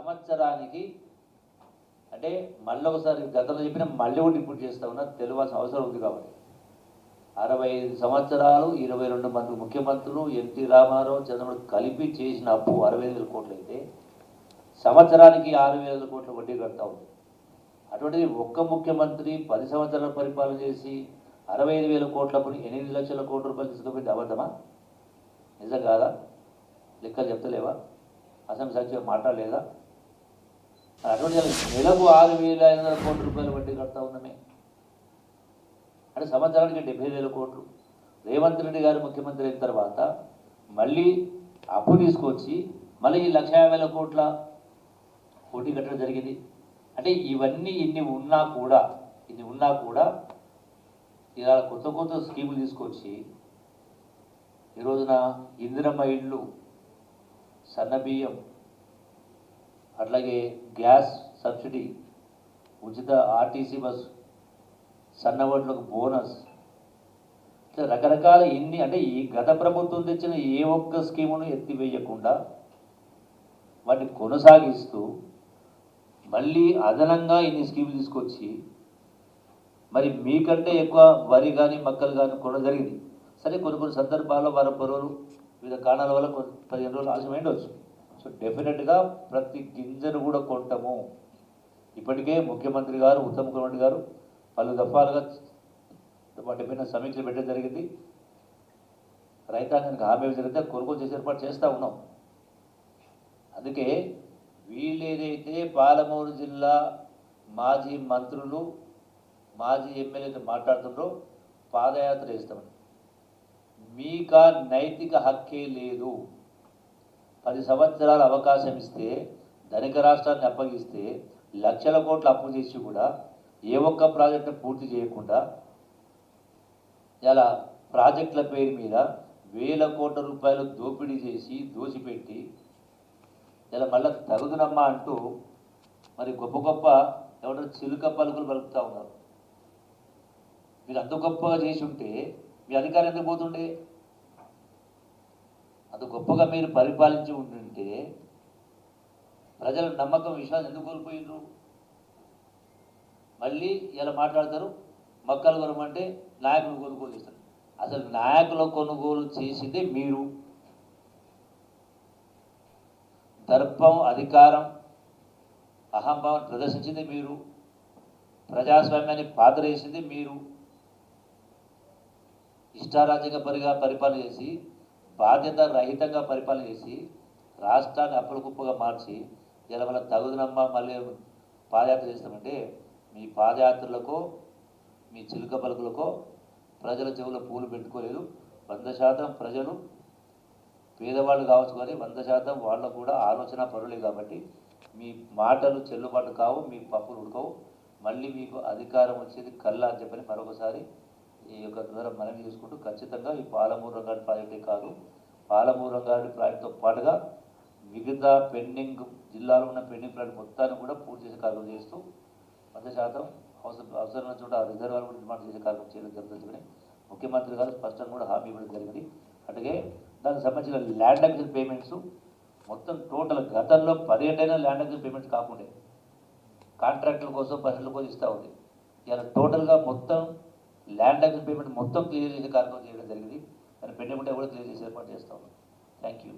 సంవత్సరానికి అంటే మళ్ళీ ఒకసారి గతంలో చెప్పిన మళ్ళీ ఒకటి ఇప్పుడు చేస్తా ఉన్నా తెలియాల్సిన అవసరం ఉంది కాబట్టి 65 సంవత్సరాలు 22 మంది ముఖ్యమంత్రులు ఎన్టీ రామారావు చంద్రబాబు కలిపి చేసిన అప్పు 65,000 కోట్లు అయితే సంవత్సరానికి 6,000 కోట్ల వడ్డీ కడతా ఉంది. అటువంటిది ఒక్క ముఖ్యమంత్రి 10 సంవత్సరాల పరిపాలన చేసి 65,000 కోట్ల అప్పుడు 8 లక్షల కోట్ల రూపాయలు తీసుకుపోయింది అబద్ధమా? నిజం కాదా? లెక్కలు చెప్తలేవా? అసెంబ్లీ సాక్షిగా మాట్లాడలేదా? అటువంటి నెలకు 6,500 కోట్ల రూపాయల వడ్డీ కడతా ఉన్నామే అంటే సంవత్సరానికి 70,000 కోట్లు. రేవంత్ రెడ్డి గారు ముఖ్యమంత్రి అయిన తర్వాత మళ్ళీ అప్పు తీసుకొచ్చి మళ్ళీ ఈ 1,50,000 కోట్ల వడ్డీ కట్టడం జరిగింది. అంటే ఇవన్నీ ఇన్ని ఉన్నా కూడా ఇలా కొత్త కొత్త స్కీములు తీసుకొచ్చి ఈ రోజున ఇందిరమ్మ ఇళ్ళు, సన్నబియ్యం, అట్లాగే గ్యాస్ సబ్సిడీ, ఉచిత ఆర్టీసీ బస్సు, సన్నవడ్లకు బోనస్, ఇట్లా రకరకాల ఇన్ని అంటే ఈ గత ప్రభుత్వం తెచ్చిన ఏ ఒక్క స్కీమును ఎత్తివేయకుండా వాటిని కొనసాగిస్తూ మళ్ళీ అదనంగా ఇన్ని స్కీములు తీసుకొచ్చి మరి మీకంటే ఎక్కువ వరి కానీ మక్కలు కానీ కొనడం జరిగింది. సరే కొన్ని సందర్భాల్లో వారం రోజులు వివిధ కారణాల వల్ల 15 రోజులు ఆలస్యం ఉండవచ్చు. సో డెఫినెట్గా ప్రతి గింజను కూడా కొంటాము. ఇప్పటికే ముఖ్యమంత్రి గారు ఉత్తమ్ కుమార్ రెడ్డి గారు పలు దఫాలుగా వాటిపైన సమీక్షలు పెట్టడం జరిగింది. రైతాంగానికి హామీ జరిగితే కొనుగోలు చేసే ఏర్పాటు చేస్తూ ఉన్నాం. అందుకే వీళ్ళేదైతే పాలమూరు జిల్లా మాజీ మంత్రులు మాజీ ఎమ్మెల్యేలు మాట్లాడుతుండ్రో పాదయాత్ర చేస్తామని, మీకా నైతిక హక్కే లేదు. 10 సంవత్సరాల అవకాశం ఇస్తే ధనిక రాష్ట్రాన్ని అప్పగిస్తే లక్షల కోట్ల అప్పు చేసి కూడా ఏ ఒక్క ప్రాజెక్టును పూర్తి చేయకుండా ఇలా ప్రాజెక్టుల పేరు మీద వేల కోట్ల రూపాయలు దోపిడీ చేసి దోచిపెట్టి ఇలా మళ్ళీ తగుదునమ్మా అంటూ మరి గొప్ప ఎవరో చిలుక పలుకులు పలుకుతూ ఉన్నారు. మీరు అంత గొప్పగా చేసి ఉంటే మీ అధికారం ఎందుకు పోతుండే? అంత గొప్పగా మీరు పరిపాలించి ఉంటుంటే ప్రజల నమ్మకం విశ్వాసం ఎందుకు కోల్పోయినరు? మళ్ళీ ఇలా మాట్లాడతారు మక్కలు కొనమంటే నాయకులు కొనుగోలు చేస్తారు. అసలు నాయకుల కొనుగోలు చేసిందే మీరు. దర్పం, అధికారం, అహంభావం ప్రదర్శించింది మీరు. ప్రజాస్వామ్యాన్ని పాతరేసింది మీరు. ఇష్టారాజ్యంగా పరిపాలన చేసి బాధ్యత రహితంగా పరిపాలన చేసి రాష్ట్రాన్ని అప్పుల కుప్పగా మార్చి ఇలా వల్ల తగుదనమ్మ మళ్ళీ పాదయాత్ర చేస్తామంటే మీ పాదయాత్రలకో మీ చిలుక పలుకులకో ప్రజల చెవులో పూలు పెట్టుకోలేదు. 100% ప్రజలు పేదవాళ్ళు కావచ్చు కానీ 100% వాళ్ళు కూడా ఆలోచన పరులే కాబట్టి మీ మాటలు చెల్లుబాటు కావు, మీ పప్పులు ఉడకవు. మళ్ళీ మీకు అధికారం వచ్చేది కల్లా అని చెప్పని మరొకసారి ఈ యొక్క ద్వారా మనవి చేసుకుంటూ ఖచ్చితంగా ఈ పాలమూరు రంగారెడ్డి ప్రాజెక్టే కాదు, పాలమూరు రంగారెడ్డి ప్రాజెక్టుతో పాటుగా మిగతా పెండింగ్ జిల్లాలో ఉన్న పెండింగ్ ప్రాజెక్ట్ మొత్తాన్ని కూడా పూర్తి చేసే కార్యక్రమం చేస్తూ 100% అవసరమైన చోట రిజర్వాయర్ కూడా నిర్మాణం చేసే కార్యక్రమం చేయడం జరుగుతుంది. ముఖ్యమంత్రి గారు స్పష్టంగా కూడా హామీ ఇవ్వడం జరిగింది. అలాగే దానికి సంబంధించిన ల్యాండ్ అక్విజిషన్ పేమెంట్స్ మొత్తం టోటల్ గతంలో 10 ఏళ్ళైనా ల్యాండ్ అక్విజిషన్ పేమెంట్స్ కాకుండా కాంట్రాక్టుల కోసం పర్సెంట్ల కోసం ఇస్తూ ఉంది. ఇలా టోటల్గా మొత్తం ల్యాండ్ అక్విజిషన్ పేమెంట్ మొత్తం క్లియర్ చేసే కార్యక్రమం చేయడం జరిగింది. దాన్ని పెండింగ్ ఉంటే కూడా క్లియర్ చేసే ఏర్పాటు చేస్తూ ఉన్నాం. Thank you.